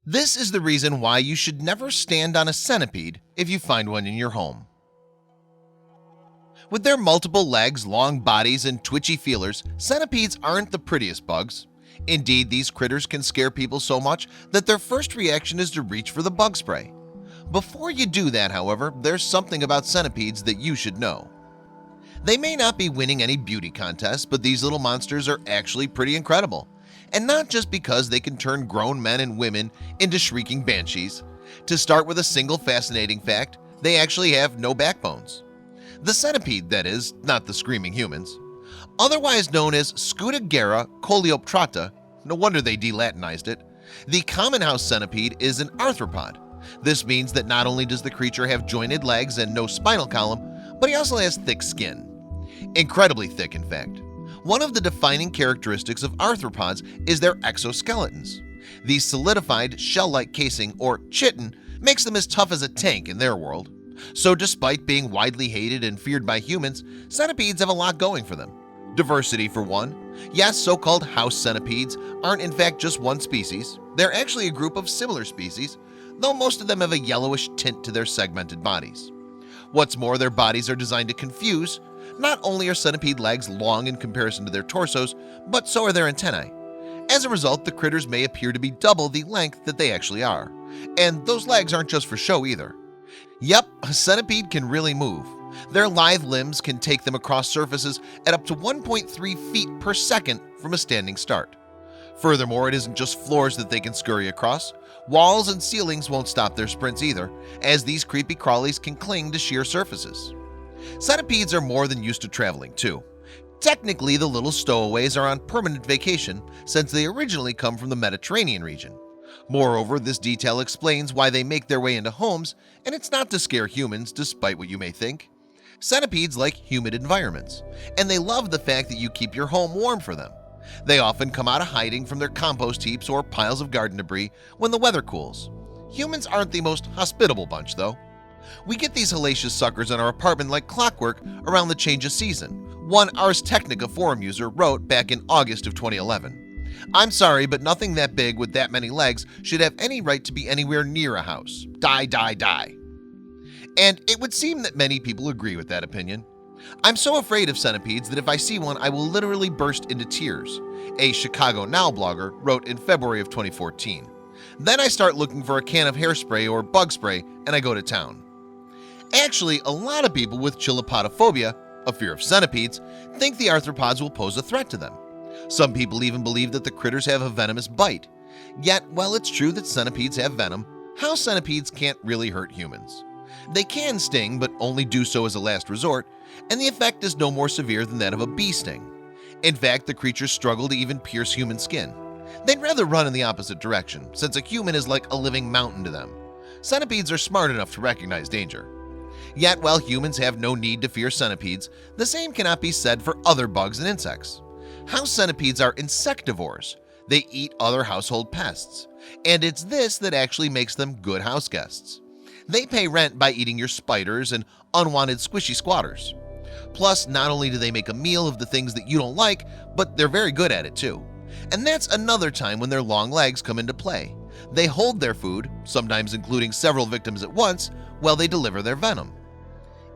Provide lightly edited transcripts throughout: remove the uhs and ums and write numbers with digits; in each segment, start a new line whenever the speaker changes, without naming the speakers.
This is the reason why you should never stand on a centipede if you find one in your home. With their multiple legs, long bodies, and twitchy feelers, centipedes aren't the prettiest bugs. Indeed, these critters can scare people so much that their first reaction is to reach for the bug spray. Before you do that, however, there's something about centipedes that you should know. They may not be winning any beauty contests, but these little monsters are actually pretty incredible. And not just because they can turn grown men and women into shrieking banshees. To start with a single fascinating fact, they actually have no backbones. The centipede, that is, not the screaming humans. Otherwise known as Scutagera coleoptrata, no wonder they de-Latinized it, the common house centipede is an arthropod. This means that not only does the creature have jointed legs and no spinal column, but he also has thick skin. Incredibly thick, in fact. One of the defining characteristics of arthropods is their exoskeletons. The solidified shell-like casing, or chitin, makes them as tough as a tank in their world. So despite being widely hated and feared by humans, centipedes have a lot going for them. Diversity for one. Yes, so-called house centipedes aren't in fact just one species. They're actually a group of similar species, though most of them have a yellowish tint to their segmented bodies. What's more, their bodies are designed to confuse. Not only are centipede legs long in comparison to their torsos, but so are their antennae. As a result, the critters may appear to be double the length that they actually are. And those legs aren't just for show either. Yep, a centipede can really move. Their lithe limbs can take them across surfaces at up to 1.3 feet per second from a standing start. Furthermore, it isn't just floors that they can scurry across. Walls and ceilings won't stop their sprints either, as these creepy crawlies can cling to sheer surfaces. Centipedes are more than used to traveling too. Technically, the little stowaways are on permanent vacation since they originally come from the Mediterranean region. Moreover, this detail explains why they make their way into homes, and it's not to scare humans despite what you may think. Centipedes like humid environments, and they love the fact that you keep your home warm for them. They often come out of hiding from their compost heaps or piles of garden debris when the weather cools. Humans aren't the most hospitable bunch though. We get these hellacious suckers in our apartment like clockwork around the change of season, one Ars Technica forum user wrote back in August of 2011. I'm sorry, but nothing that big with that many legs should have any right to be anywhere near a house. Die, die, die. And it would seem that many people agree with that opinion. I'm so afraid of centipedes that if I see one, I will literally burst into tears, a Chicago Now blogger wrote in February of 2014. Then I start looking for a can of hairspray or bug spray and I go to town. Actually, a lot of people with chilopodophobia, a fear of centipedes, think the arthropods will pose a threat to them. Some people even believe that the critters have a venomous bite. Yet, while it's true that centipedes have venom, house centipedes can't really hurt humans. They can sting, but only do so as a last resort, and the effect is no more severe than that of a bee sting. In fact, the creatures struggle to even pierce human skin. They'd rather run in the opposite direction, since a human is like a living mountain to them. Centipedes are smart enough to recognize danger. Yet, while humans have no need to fear centipedes, the same cannot be said for other bugs and insects. House centipedes are insectivores. They eat other household pests, and it's this that actually makes them good house guests. They pay rent by eating your spiders and unwanted squishy squatters. Plus, not only do they make a meal of the things that you don't like, but they're very good at it too. And that's another time when their long legs come into play. They hold their food, sometimes including several victims at once, while they deliver their venom.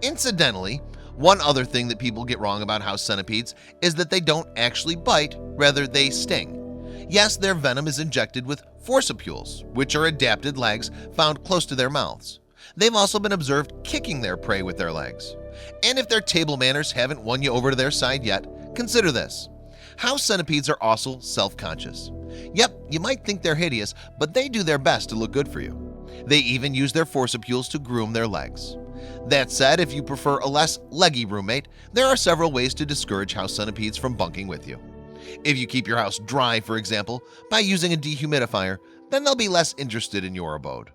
Incidentally, one other thing that people get wrong about house centipedes is that they don't actually bite, rather they sting. Yes, their venom is injected with forcipules, which are adapted legs found close to their mouths. They've also been observed kicking their prey with their legs. And if their table manners haven't won you over to their side yet, consider this. House centipedes are also self-conscious. Yep, you might think they're hideous, but they do their best to look good for you. They even use their forcipules to groom their legs. That said, if you prefer a less leggy roommate, there are several ways to discourage house centipedes from bunking with you. If you keep your house dry, for example, by using a dehumidifier, then they'll be less interested in your abode.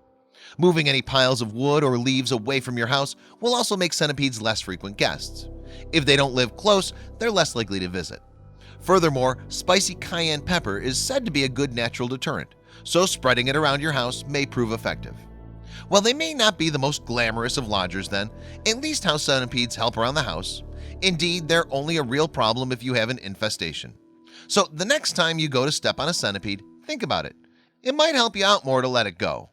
Moving any piles of wood or leaves away from your house will also make centipedes less frequent guests. If they don't live close, they're less likely to visit. Furthermore, spicy cayenne pepper is said to be a good natural deterrent, so spreading it around your house may prove effective. While they may not be the most glamorous of lodgers then, at least house centipedes help around the house. Indeed, they're only a real problem if you have an infestation. So the next time you go to step on a centipede, think about it. it might help you out more to let it go.